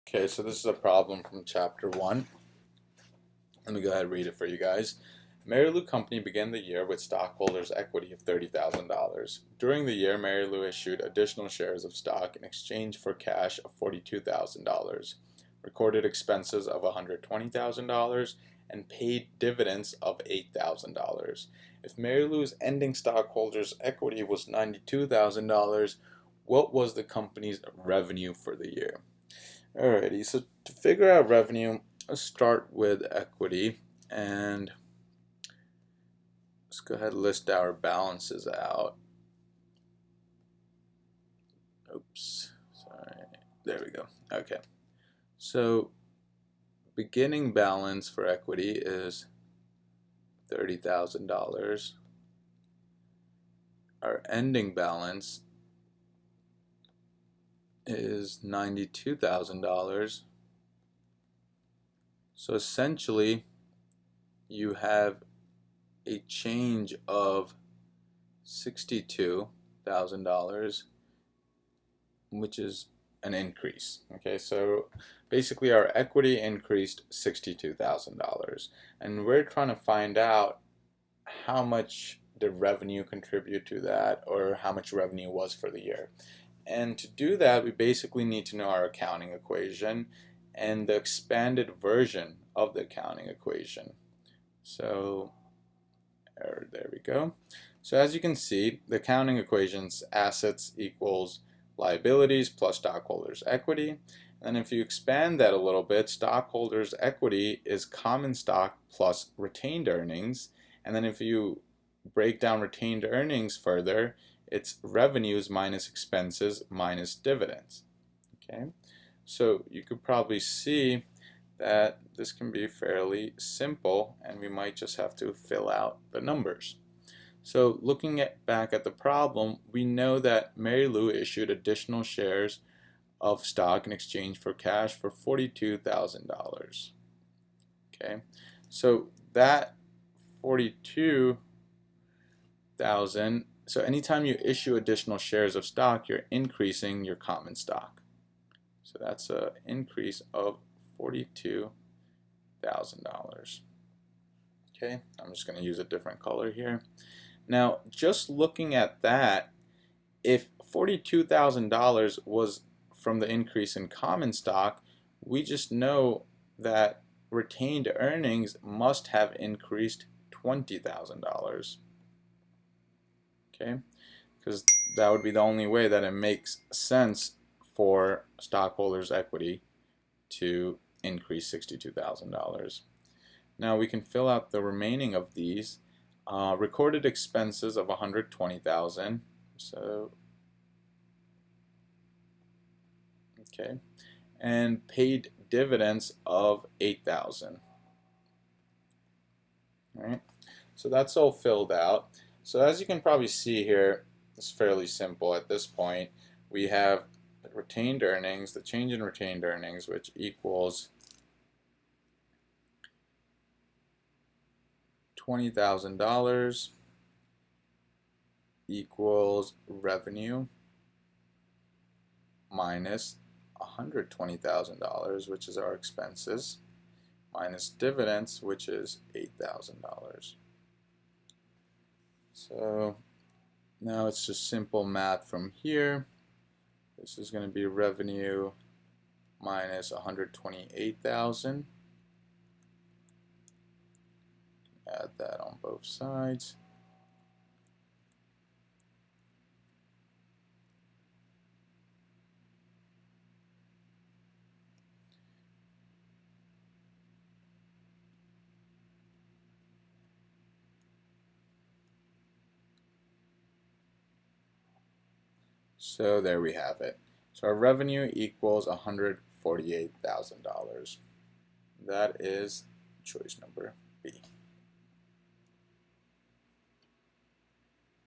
Okay, so this is a problem from chapter 1. Let me go ahead and read it for you guys. Mary Lou Company began the year with stockholders' equity of $30,000. During the year, Mary Lou issued additional shares of stock in exchange for cash of $42,000, recorded expenses of $120,000, and paid dividends of $8,000. If Mary Lou's ending stockholders' equity was $92,000, what was the company's revenue for the year? Alrighty, so to figure out revenue, let's start with equity, and let's go ahead and list our balances out. Oops, sorry, there we go. Okay, so beginning balance for equity is $30,000. Our ending balance is $92,000. So essentially, you have a change of $62,000, which is an increase. Okay, so basically our equity increased $62,000, and we're trying to find out how much did revenue contribute to that, or how much revenue was for the year. And to do that, we basically need to know our accounting equation and the expanded version of the accounting equation. So there we go. So as you can see, the accounting equation's assets equals liabilities plus stockholders' equity. And if you expand that a little bit, stockholders' equity is common stock plus retained earnings. And then if you break down retained earnings further, it's revenues minus expenses minus dividends. Okay, so you could probably see that this can be fairly simple, and we might just have to fill out the numbers. So looking back at the problem, we know that Mary Lou issued additional shares of stock in exchange for cash for $42,000. Okay, so that $42,000. So anytime you issue additional shares of stock, you're increasing your common stock. So that's an increase of $42,000. Okay, I'm just going to use a different color here. Now, just looking at that, if $42,000 was from the increase in common stock, we just know that retained earnings must have increased $20,000. Okay, because that would be the only way that it makes sense for stockholders' equity to increase $62,000. Now we can fill out the remaining of these. Recorded expenses of $120,000. So okay, and paid dividends of $8,000. All right, so that's all filled out. So as you can probably see here, it's fairly simple at this point. We have retained earnings, the change in retained earnings, which equals $20,000 equals revenue minus $120,000, which is our expenses, minus dividends, which is $8,000. So now it's just simple math from here. This is going to be revenue minus $128,000. Add that on both sides. So there we have it. So our revenue equals $148,000. That is choice number B.